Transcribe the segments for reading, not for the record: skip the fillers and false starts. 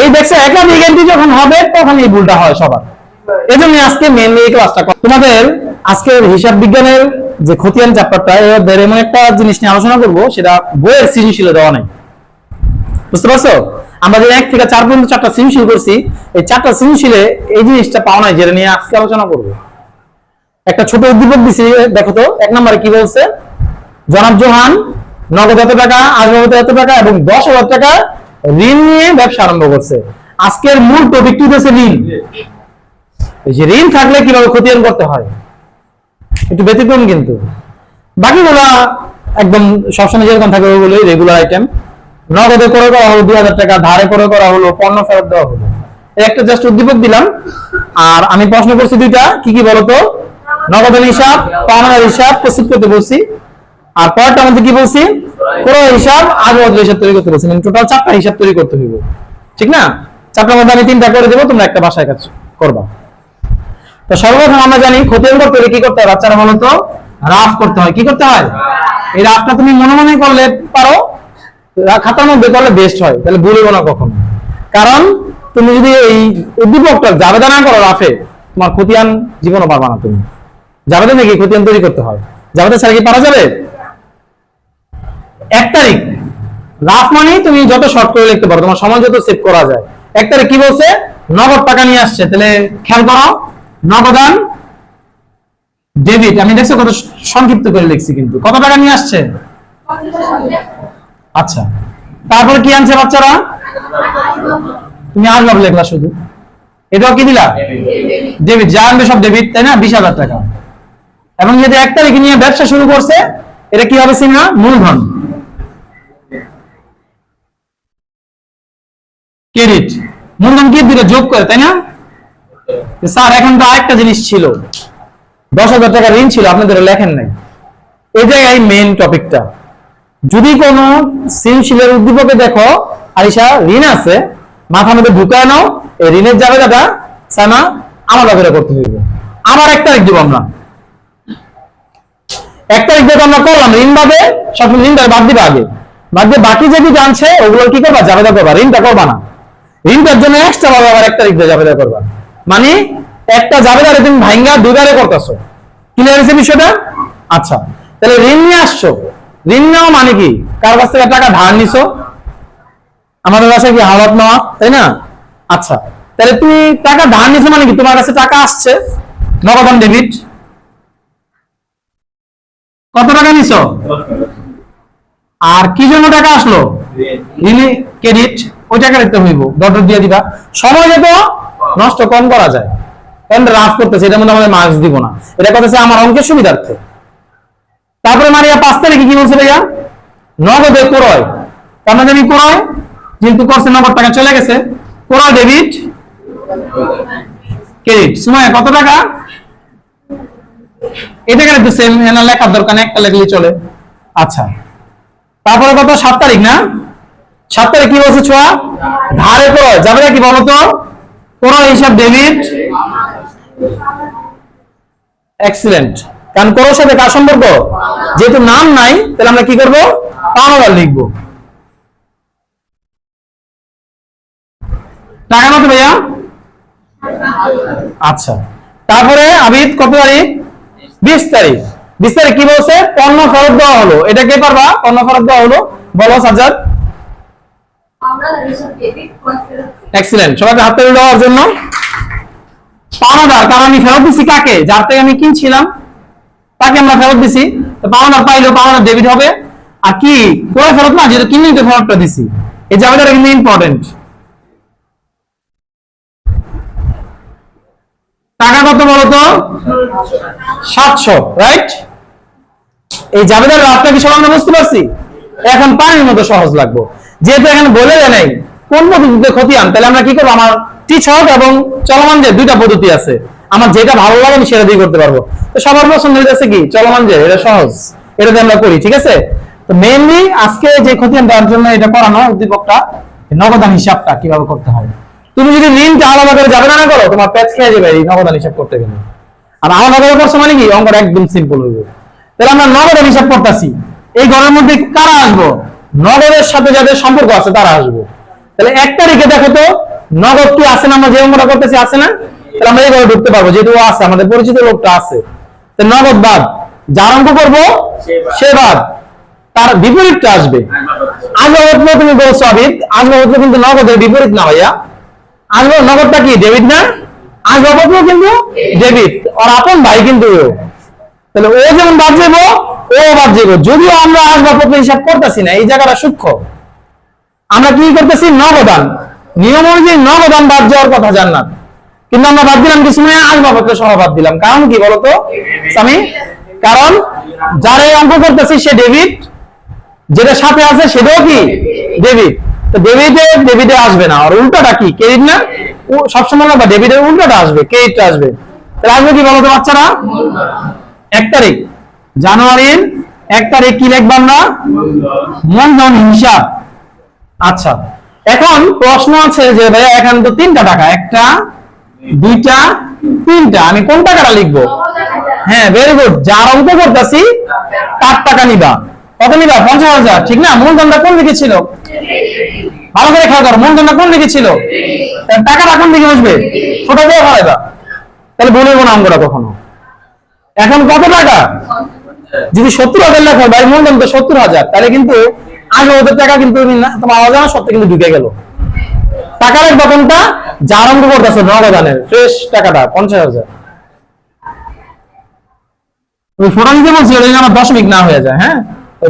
এই দেখছো একাধিক এন্ট্রি যখন হবে তখন এই ভুলটা হয় সবার। এজন্য আজকে মেইনলি এই ক্লাসটা তোমাদের আজকের হিসাব বিজ্ঞানের যে খতিয়ান চ্যাপ্টারটা এর এমন একটা জিনিস নিয়ে আলোচনা করব, সেটা বইয়ের সৃজনশীলে দেওয়া নাই। বুঝতে পারছো? আমরা যে 1 থেকে 4 পর্যন্ত 4টা সৃজনশীল করছি, এই 4টা সৃজনশীলে এই জিনিসটা পাওয়া নাই, যেটা নিয়ে আজকে আলোচনা করব। একটা ছোট উদ্দীপক দিছি, দেখো তো 1 নম্বরে কি বলছে। জনাব জোহান নগদ এত টাকা, আসবাবপত্র এত টাকা এবং 10,000 টাকা ঋণ নিয়ে ব্যবসা আরম্ভ করছে। আজকের মূল টপিকটি হচ্ছে ঋণ। এই যে ঋণ থাকলে কিভাবে খতিয়ান করতে হয়, একটু ব্যতিক্রম কিন্তু। বাকিগুলো একদম সবসময় যেরকম থাকে ওগুলোই রেগুলার আইটেম। নগদে করে করা হলো 2000 টাকা, ধারে করে করা হলো, পণ্য ফেরত দেওয়া হলো। এই একটা জাস্ট উদ্দীপক দিলাম। আর আমি প্রশ্ন করছি দুইটা, কি কি বলতো? নগদের হিসাব, পাওনাদার হিসাব প্রস্তুত করতে বলছি। আর পরেরটার মধ্যে কি বলছি? ক্রয় হিসাব, আসবাবপত্র হিসাব তৈরি করতে বলছি। মানে টোটাল 4টা হিসাব তৈরি করতে হইব, ঠিক না? 4টার মধ্যে আমি 3টা করে দেবো, তোমরা একটা বাসায় কাজ করবা। তো সর্বপ্রথম আমরা জানি খতিয়ান করতে হলে কি করতে হয় বাচ্চারা বলো তো? রাফ করতে হয়। কি করতে হয়? এই রাফটা তুমি মনে মনে করলে পারো, খাতার মধ্যে করলে বেস্ট হয়, তাহলে ভুলবো না কখনো। কারণ তুমি যদি এই উদ্দীপকটা জাবেদা না করো রাফে, তোমার খতিয়ান জীবনও পারবা না। তুমি জাবেদা থেকে খতিয়ান তৈরি করতে হয়, জাবেদা ছাড়া কি পারা যাবে? 1 তারিখ রাফ মানে তুমি যত শর্ট করে লিখতে পারো, তোমার সময় যত সেভ করা যায়। 1 তারিখ কি বলছে? নগদ টাকা নিয়ে আসছে, তাহলে খেয়াল করো নগদান ডেবিট। আমি দেখছো কত সংক্ষিপ্ত করে লিখছি, কিন্তু কত টাকা নিয়ে আসছে? আচ্ছা, তারপরে কি আনছে বাচ্চারা? তুমি আসবাব লিখলা শুধু, এটাও কি দিলা? ডেবিট। যা আনবে সব ডেবিট, তাই না? 20,000 টাকা। এবং যদি 1 তারিখে নিয়ে ব্যবসা শুরু করছে, এটা কি হবে সিনহা? মূলধন ক্রেডিট। মূলধন কি দিলে? যোগ করে, তাই না? স্যার এখন তো আরেকটা জিনিস ছিল, 10,000 টাকা ঋণ ছিল, আপনাদের লেখেন নাই। এই জায়গায় মেইন টপিকটা, যদি কোনো সৃজনশীলের উদ্দীপকে দেখো আরিশা ঋণ আছে, মাথার মধ্যে ঢুকায় নাও, এই ঋণের জাবেদাটা সানা আলাদা করে করতে হইবে। আবার 1 তারিখ দিব আমরা। 1 তারিখ দিয়ে আমরা করলাম ঋণ বাদে, সব ঋণটা বাদ দিবা আগে, বাদ দিয়ে বাকি যেটি জানছে ওগুলো কি করবা? জাবেদা করবা, ঋণটা করবা না। ঋণটার জন্য এক্সট্রা ভাবে আবার 1 তারিখ দিয়ে জাবেদা করবা। মানে একটা জাবেদারে তুমি ভাঙ্গা দুইবারে করতেছো। ক্লিয়ার হয়েছে বিষয়টা? আচ্ছা, তাহলে ঋণ নিয়ে আসছো। ঋণ নেওয়া মানে কি? কার কাছ থেকে টাকা ধার নিছো? আমাদের কাছে কি হাওলাত নেওয়া, তাই না? আচ্ছা, তাহলে তুমি টাকা ধার নিছো মানে কি? তোমার কাছে টাকা আসছে, নগদান ডেবিট। কত টাকা নিছো? আর কি জন্য টাকা আসলো? ঋণে ক্রেডিট। ওই টাকা দিতে হইব, ডট দিয়ে দিবা। সময় যত নষ্ট কম করা যায়। রাফ করতেছে, এটার মধ্যে আমাদের মার্কস দিব না, এটা করতেছে আমার অঙ্কের সুবিধার্থে। তারপরে মারিয়া 5 তারিখে কি বলছে ভাইয়া? নগদে ক্রয়। আমরা জানি ক্রয় যেহেতু করছে, নগদ টাকা চলে গেছে, ক্রয় ডেবিট ক্রেডিট। সময় কত টাকা? এটা কিন্তু সেম এনা লেখার দরকার নেই, একটা লেখলেই চলে। আচ্ছা, তারপরে কত? 7 তারিখ না? 7 তারিখ কি বলছে ছোয়া? ধারে ক্রয়। যাবে কি বলতো? ক্রয় হিসাব ডেবিট। এক্সিলেন্ট। কারণ ক্রয়ের সাথে কার সম্পর্ক? যেহেতু নাম নাই, তাহলে আমরা কি করব? পাওনাদার লিখবো। টাকা কত ভাইয়া? আচ্ছা, তারপরে আবিদ কত তারিখ? 20 তারিখ। 20 তারিখ কি বলছে? পণ্য ফেরত দেওয়া হলো। এটা কে পারবা? পণ্য ফেরত দেওয়া হলো, বলো সাজ্জাদ। এক্সিলেন্ট, সবাইকে হাত তালি দেওয়ার জন্য। পাওনাদার, কারণ আমি ফেরত দিছি কাকে? যার থেকে আমি কিনছিলাম তাকে আমরা ফেরত দিছি। তো পাওনাদার পাইলো, পাওনাদার ডেবিট হবে। আর কি ক্রয় ফেরত না, যেহেতু কিনেই তো ফেরতটা দিছি, এই জাবেদাটা কিন্তু ইম্পর্টেন্ট। টাকা কত বলতো? 700, রাইট? এই জাবেদার রাফটা কি সবাই আমরা বুঝতে পারছি? এখন পানির মতো সহজ লাগবে, যেহেতু এখানে বলে দেয় নাই কোন পদ্ধতিতে খতিয়ান। তাহলে আমরা কি করবো? আমার টিচক এবং চলমান যে দুইটা পদ্ধতি আছে, আমার যেটা ভালো লাগে আমি সেটা দিয়ে করতে পারবো। তো সবার পছন্দ হইতেছে কি? চলমান যে, এটা সহজ, এটাতে আমরা করি, ঠিক আছে? তো মেইনলি আজকে যে খতিয়ান দেওয়ার জন্য এটা করানো উদ্দীপকটা, নগদান হিসাবটা কিভাবে করতে হয়। তুমি যদি ঋণটা আলাদা করে যাবে না করো, তোমার প্যাচ খেয়ে যাবে এই নগদান হিসাব করতে গেলে। আর আলাদা করে করছো মানে কি? অঙ্কটা একদম সিম্পল হইবে। তাহলে আমরা নগদান হিসাব করতেছি, এই ঘরের মধ্যে কারা আসবো? নগদের সাথে যাদের সম্পর্ক আছে তারা আসবো। তাহলে 1 তারিখে দেখো তো নগদ কি আছে না, আমরা যে অঙ্কটা করতেছি আছে না, তাহলে আমরা এইভাবে ঢুকতে পারবো, যেহেতু আছে আমাদের পরিচিত লোকটা আছে। তো নগদ বাদ, যার অঙ্ক করবো সে বাদ, তার বিপরীতটা আসবে। আসবাবপত্র তুমি বলছো আবিদ, আসবাবপত্র কিন্তু নগদের বিপরীত না ভাইয়া। আসবাব নগদটা কি ডেবিট না, আসবাবপত্র কিন্তু ডেবিট, আর আপন ভাই কিন্তু ও। তাহলে ও যেমন বাদ যাবো ও বাদ যাবো, যদিও আমরা আসবাবপত্র হিসাব করতেছি না, এই জায়গাটা সূক্ষ্ম। আমরা কি করতেছি, নগদান, নিয়ম অনুযায়ী নগদান বাদ যাওয়ার কথা জান্নাত, কিন্তু আমরা বাদ দিলাম কিছু নয়, আসবাবপত্র সহ বাদ দিলাম। কারণ কি বলতো স্বামী, কারণ যারা এই অঙ্ক করতেছি সে ডেবিট, যেটা সাথে আছে সেটাও কি ডেবিট, তো ডেবিটে আসবে না, আর উল্টাটা কি ক্রেডিট না, সবসময় বা ডেবিটের উল্টাটা আসবে, ক্রেডিটটা আসবে। তাহলে আসবে কি বলতো বাচ্চারা, 1 তারিখ জানুয়ারির 1 তারিখ কি লিখব আমরা, মূলধন হিসাব। আচ্ছা, এখন প্রশ্ন আছে যে ভাইয়া এখানে তো 3টা টাকা, 1টা 2টা 3টা, আমি কোন টাকাটা লিখবো? হ্যাঁ ভেরি গুড, যার অঙ্ক করতেছি তার টাকা নিবা। কত নিবা? 50,000, ঠিক না? মূলধনটা কোন দিকে ছিল? ভালো করে খেয়াল করো, মূলধনটা কোন দিকে ছিল? টাকাটা কোন দিকে বসবে? ছোট দিয়ে ভাড়াইবা, তাহলে বলবো না অঙ্কটা কখনো। এখন কত টাকা? যদি 70,000 লেখো ভাই, মূলধন তো 70,000, তাহলে কিন্তু আগে ওদের টাকা কিন্তু তোমার অজানা সত্ত্বে কিন্তু ঢুকে গেল। টাকা রাখবা কোনটা? যার অঙ্ক করতেছে নগদানের ফ্রেশ টাকাটা 50,000। ওই ফোটা দিতে বলছি ওটা যেন আমার দশমিক না হয়ে যায়। হ্যাঁ,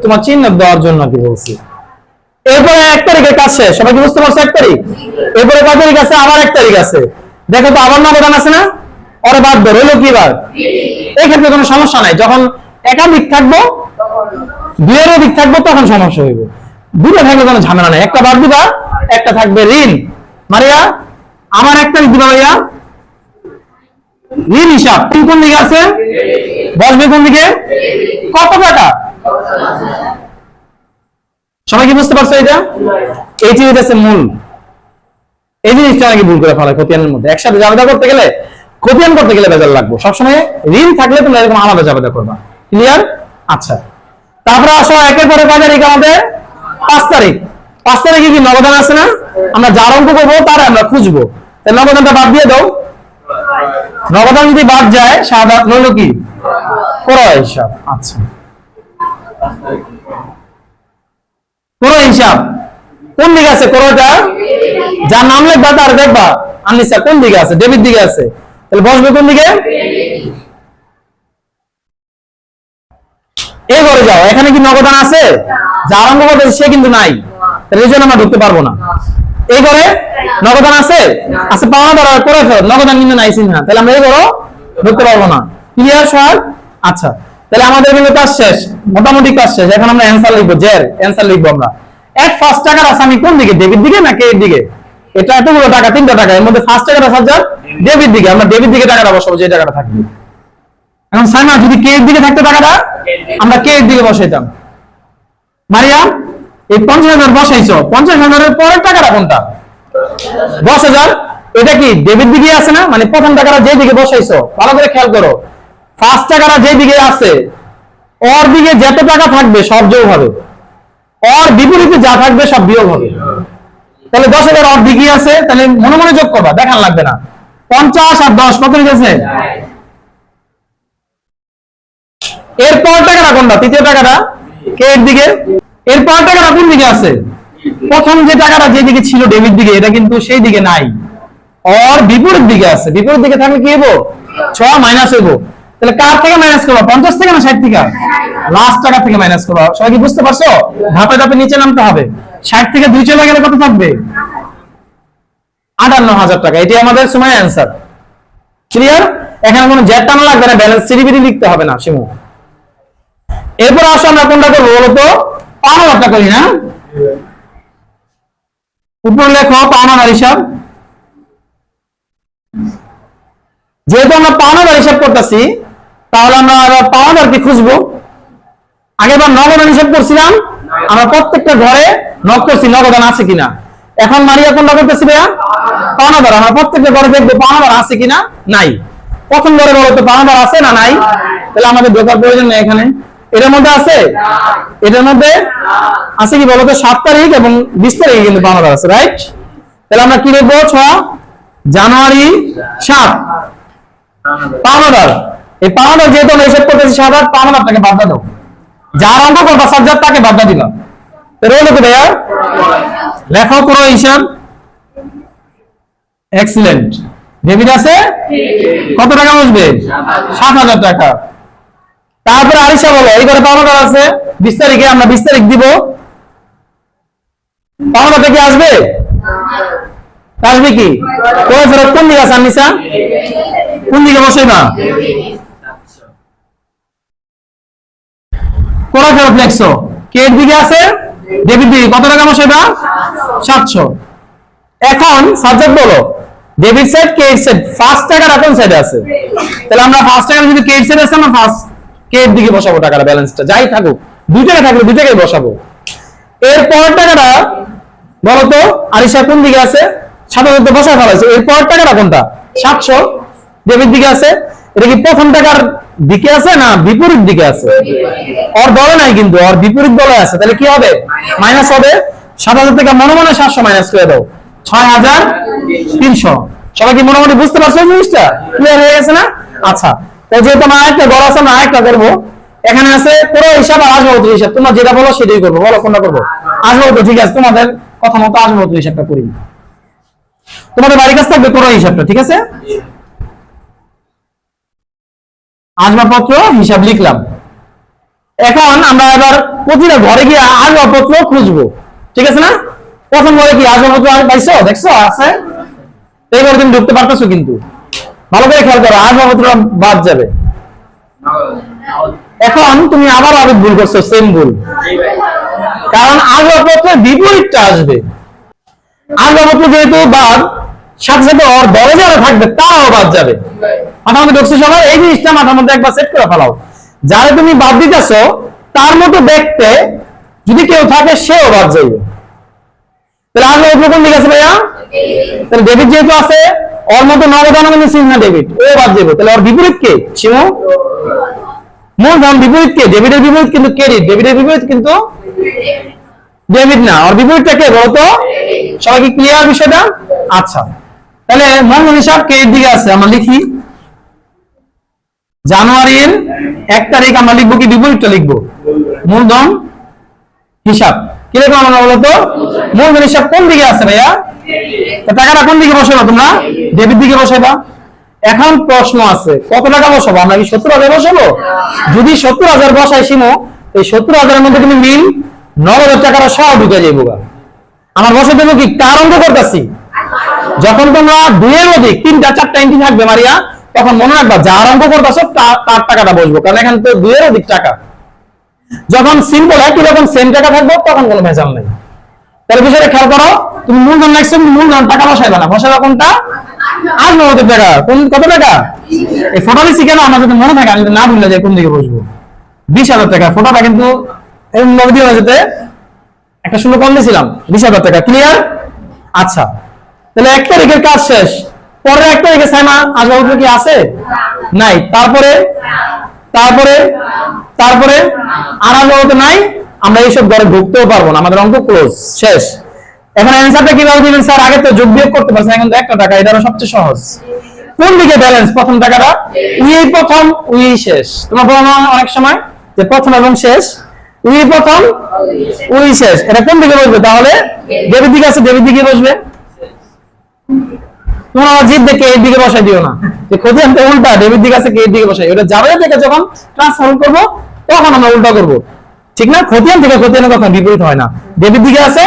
তোমার চিহ্ন দেওয়ার জন্য কি বলছি। এরপরে 1 তারিখের কাজ শেষ, সবাই কি বুঝতে পারছো? 1 তারিখ, এরপরে কত তারিখ আছে? আবার 1 তারিখ আছে। দেখো তো আবার নগদান আছে না, ওরে বাদ ধর, হলো কি বার? এই ক্ষেত্রে কোনো সমস্যা নাই, যখন একাধিক থাকবো, দুইয়ের অধিক থাকবো তখন সমস্যা হইব। দুটো থাকলে কোনো ঝামেলা নাই, একটা বাদ দিবা, একটা থাকবে ঋণ। মারিয়া আমার 1 তারিখ দিবা ভাইয়া, ঋণ হিসাব কোন দিকে আছে? বসবে কোন দিকে? কত টাকা? সবাই কি বুঝতে পারছো? এটা এই জিনিস আছে মূল, এই জিনিসটা নাকি ভুল করে ফেলে খতিয়ানের মধ্যে। একসাথে জাবেদা করতে গেলে, খতিয়ান করতে গেলে বেজার লাগবে। সবসময় ঋণ থাকলে তুমি এরকম আলাদা জাবেদা করবা। ক্লিয়ার? আচ্ছা, তারপরে আসো একের পরে কয় তারিখ আমাদের? 5 তারিখ। 5 তারিখে কি নগদান আছে না? আমরা যার অঙ্ক করবো তার আমরা খুঁজবো, তাই নগদানটা বাদ দিয়ে দাও। নগদান যদি বাদ যায় সাধারণ হলো কি ক্রয় হিসাব। আচ্ছা, ক্রয় হিসাব কোন দিকে আছে? ক্রয়টা যার নাম লিখবা তার দেখবা আনলিসা কোন দিকে আছে? ডেবিট দিকে আছে, তাহলে বসবে কোন দিকে? এই ঘরে যাও, এখানে কি নগদান আছে? যার অঙ্ক করতে সে কিন্তু নাই, তাহলে এই জন্য আমরা ঢুকতে পারবো না। এই ঘরে নগদান আছে? আছে, পাওনা দ্বারা করে ফেল, নগদান কিন্তু নাই চিহ্ন, তাহলে আমরা এই ঘরে ঢুকতে পারবো না। ক্লিয়ার সব? আচ্ছা, তাহলে আমাদের কিন্তু কাজ শেষ, মোটামুটি কাজ শেষ। এখন আমরা অ্যান্সার লিখবো, অ্যান্সার লিখবো আমরা। ফার্স্ট টাকার আছে আমি কোন দিকে? ডেবিট দিকে না ক্রেডিট দিকে? এটা এতগুলো টাকা, 3টা টাকা, এর মধ্যে ফার্স্ট টাকাটা সাবজেক্ট ডেবিট দিকে, আমরা ডেবিট দিকে টাকাটা বসাবো, যে টাকাটা থাকবে। এখন সাইমা যদি ক্রেডিট দিকে থাকতো টাকাটা, আমরা ক্রেডিট দিকে বসাইতাম। মারিয়া এই 50,000 বসাইছো, 50,000 এর পরের টাকাটা কোনটা? 10,000। এটা কি ডেবিট দিকে আছে না? মানে প্রথম টাকাটা যে দিকে বসাইছো, ভালো করে খেয়াল করো, ফার্স্ট টাকাটা যে দিকে আছে ওর দিকে যত টাকা থাকবে সব যোগ হবে, ওর বিপরীতে যা থাকবে সব বিয়োগ হবে। তাহলে 10,000 ওর দিকে আছে, তাহলে মনে মনে যোগ করবা, দেখান লাগবে না। 50 আর 10 কত লিখেছে? এরপর টাকাটা কোনটা? তৃতীয় টাকাটা কে এর দিকে। এরপর টাকাটা কোন দিকে আছে? প্রথম যে টাকাটা যেদিকে ছিল ডেবিট দিকে, এটা কিন্তু সেই দিকে নাই, ওর বিপরীত দিকে আছে। বিপরীত দিকে থাকলে কি হবো? 6 মাইনাস হইবো। তাহলে কার থেকে মাইনাস করবা? 50 থেকে না 60 থেকে? লাস্ট টাকা থেকে মাইনাস করবা। সবাই কি বুঝতে পারছো? ধাপে ধাপে নিচে নামতে হবে। 60 থেকে 2 চলে গেলে কত থাকবে? 58,000 টাকা। এটি আমাদের সময় অ্যান্সার। ক্লিয়ার? এখানে কোনো জেড টানা লাগবে না, ব্যালেন্স সিডিবিডি লিখতে হবে না শিমু। এরপর আসো আমরা কোনটা করবো বলতো? পাওনাদারটা করি না? উপরে লেখো পাওনাদার হিসাব। যেহেতু আমরা পাওনাদার হিসাব করতেছি, তাহলে আমরা পাওনাদারকে খুঁজবো। আগেরবার নগদান হিসাব করছিলাম, আমরা প্রত্যেকটা ঘরে নক করছি নগদান আছে কিনা। এখন মারিয়া কোনটা করতেছি ভাইয়া? পাওনাদার। আমরা প্রত্যেকটা ঘরে দেখবো পাওনাদার আছে কিনা, নাই। প্রথম ঘরে বলতো পাওনাদার আছে না নাই? তাহলে আমাদের ঢোকার প্রয়োজন নেই এখানে। এটার মধ্যে আছে? এটার মধ্যে আছে কি বলতো? 7 তারিখ এবং 20 তারিখে কিন্তু পাওনাদার আছে, রাইট? তাহলে আমরা কি লিখবো? 6 জানুয়ারি 7 $5,000। এই $5,000 যেহেতু আমরা হিসাব করতেছি 7,000, $5,000 টাকা বাদ দাও। যার অঙ্ক করবা সাবজেক্ট তাকে বাদ দিবা। রইল কি ভাইয়া? লেখো পুরো হিসাব। এক্সিলেন্ট। ডেবিট আছে কত টাকা বসবে? 7,000 টাকা। তারপরে আরিশা বলো এই করে $5,000 আছে 20 তারিখে, আমরা 20 তারিখ দিব। $5,000 টাকা আসবে? আসবে কি? কোন ফেরত কোন দিকে আছে আনিসা? কোন দিকে বসে না? কোন ফেরত লেখছো? কে এর দিকে আছে? ডেবিট দিকে। কত টাকা বসে না? 700। এখন সাবজেক্ট বলো debit side credit side, first টাকার কোন সাইডে আছে? তাহলে আমরা ফার্স্ট টাকা যদি ক্রেডিট সাইডে আছে আমরা ফার্স্ট ক্রেডিট দিকে বসাবো টাকাটা, ব্যালেন্সটা যাই থাকুক, দুই টাকা থাকলে দুই টাকায় বসাবো। এরপর টাকাটা বলো তো আরিশা কোন দিকে আছে? 7,000 বসা ফেলাইছে। এরপর টাকাটা কোনটা? 700 ডেবিট দিকে আছে। এটা কি প্রথম টাকার দিকে আছে না বিপরীত দিকে আছে? ওর বলে নাই কিন্তু, ওর বিপরীত বলে আছে। তাহলে কি হবে? মাইনাস হবে। 7,000 থেকে মনে মনে 700 মাইনাস করে দাও, 6,300। সবাই কি মোটামুটি বুঝতে পারছো জিনিসটা? ক্লিয়ার হয়ে গেছে না? আচ্ছা, তো যেহেতু আমার আরেকটা গড় আছে, আমরা আরেকটা করবো। এখানে আছে পুরো হিসাব আর আসবাবপত্র হিসাব। তোমরা যেটা বলো সেটাই করবো। বলো কোনটা করবো? আসবাবপত্র। ঠিক আছে, তোমাদের কথা মতো আসবাবপত্র হিসাবটা করি। তোমাদের বাড়ির কাছে থাকবে পুরো হিসাবটা, ঠিক আছে? আসবাবপত্র হিসাব লিখলাম। এখন আমরা এবার প্রতিটা ঘরে গিয়ে আসবাবপত্র খুঁজবো, ঠিক আছে না? প্রথম ঘরে কি আসবাবপত্র পাইছো? দেখছো আছে? এই ঘরে তুমি ঢুকতে পারতেছো, কিন্তু ভালো করে খেয়াল করো, আসবাবপত্র বাদ যাবে। এখন তুমি আবার আরেক ভুল করছো, সেম ভুল। কারণ আসবাবপত্রের বিপরীতটা আসবে। আসবাবপত্র যেহেতু বাদ, সাথে সাথে ওর বড় যারা থাকবে তারাও বাদ যাবে। মাথার মধ্যে ঢুকছে সবাই? এই জিনিসটা মাথার মধ্যে একবার সেট করে ফেলাও। যারা তুমি বাদ দিতেছো তার মতো দেখতে যদি কেউ থাকে সেও বাদ যাইবে। তাহলে আসবাবপত্র কোন দিকে আছে ভাইয়া? তাহলে ডেবিট যেহেতু আছে, ওর মতো নগদান কিন্তু চিহ্ন ডেবিট, ও বাদ যাবে। তাহলে ওর বিপরীত কে? শিমু মূলধন বিপরীত কে? ডেবিটের বিপরীত কিন্তু ক্রেডিট, ডেবিটের বিপরীত কিন্তু ডেবিট না। ওর বিপরীতটা কে বলতো? সবাই কি ক্লিয়ার বিষয়টা? আচ্ছা, তাহলে মূলধন হিসাব ক্রেডিট দিকে আছে। আমরা লিখি জানুয়ারির 1 তারিখ। আমরা লিখবো কি বিপরীতটা লিখবো? মূলধন হিসাব। কি লিখবো আমরা বলতো? মূলধন হিসাব কোন দিকে আছে ভাইয়া? টাকাটা কোন দিকে বসাবো? তোমরা ডেবিট দিকে বসাইবা। এখন প্রশ্ন আছে কত টাকা বসাবো? আমরা কি 70,000 বসাবো? যদি 70,000 বসাই শিমো, এই 70,000 এর মধ্যে তুমি মিল 9,000 টাকার সহ ঢুকে যাইবো। আমার বসে দেবো কি? কার অঙ্ক করতেছি? যখন তোমরা 2 এর অধিক 3টা 4টা এন্ট্রি থাকবে মারিয়া, তখন মনে রাখবা যার অঙ্ক করতেছো তার টাকাটা বসবো, কারণ এখানে তো 2 এর অধিক টাকা। যখন সিম্পল একই রকম সেম টাকা থাকবে তখন কোনো ভেজাল নেই। তাহলে বিষয়টা খেয়াল করো, তুমি মূলধন লাগছে, মূলধন টাকা বসাইবা না, বসাইবা কোনটা? আসবাবপত্রের টাকা। কত টাকা? এই ফটো দিচ্ছি কেন? আমার যদি মনে থাকে, আমি যদি না ভুলে যাই কোন দিকে বসবো। 20,000 টাকা। ফটোটা কিন্তু এরকম নগদি হয়ে যেতে একটা শূন্য কম দিয়েছিলাম। 20,000 টাকা। ক্লিয়ার? আচ্ছা, তাহলে 1 তারিখের কাজ শেষ। পরের 1 তারিখে সাইমা আসবাবপত্র কি আছে? নাই। তারপরে তারপরে তারপরে আর আসবাবপত্র নাই। আমরা এইসব ঘরে ঢুকতেও পারবো না, আমাদের অঙ্ক ক্লোজ, শেষ। এখন অ্যানসারটা কিভাবে দিবেন স্যার? আগে তো যোগ বিয়োগ করতে পারছেন, এখন তো 1 টাকা। এটা সবচেয়ে সহজ। কোন দিকে ব্যালেন্স? প্রথম টাকাটা উই প্রথম উই শেষ। তোমরা বলো না অনেক সময় যে প্রথম এবং শেষ, উই প্রথম উই শেষ। এটা কোন দিকে বসবে? তাহলে ডেবিট দিকে আছে, ডেবিট দিকে বসবে। তোমরা আমার জিদ দেখে এই দিকে বসাই দিও না, যে ক্ষতি আনতে উল্টা ডেবিট দিকে আছে এই দিকে বসাই। ওটা যাবে থেকে যখন ট্রান্সফর্ম করবো তখন আমরা উল্টা করবো, ঠিক না? খতিয়ান থেকে খতিয়ানে কখনো বিপরীত হয় না। ডেবিট দিকে আছে,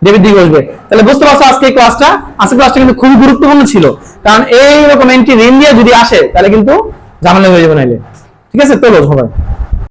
ডেবিট দিকে বসবে। তাহলে বুঝতে পারছো আজকে ক্লাসটা কিন্তু খুবই গুরুত্বপূর্ণ ছিল, কারণ এইরকম এন্ট্রি ঋণ দিয়ে যদি আসে তাহলে কিন্তু ঝামেলা হয়ে যাবে নাইলে। ঠিক আছে, চলো সবাই।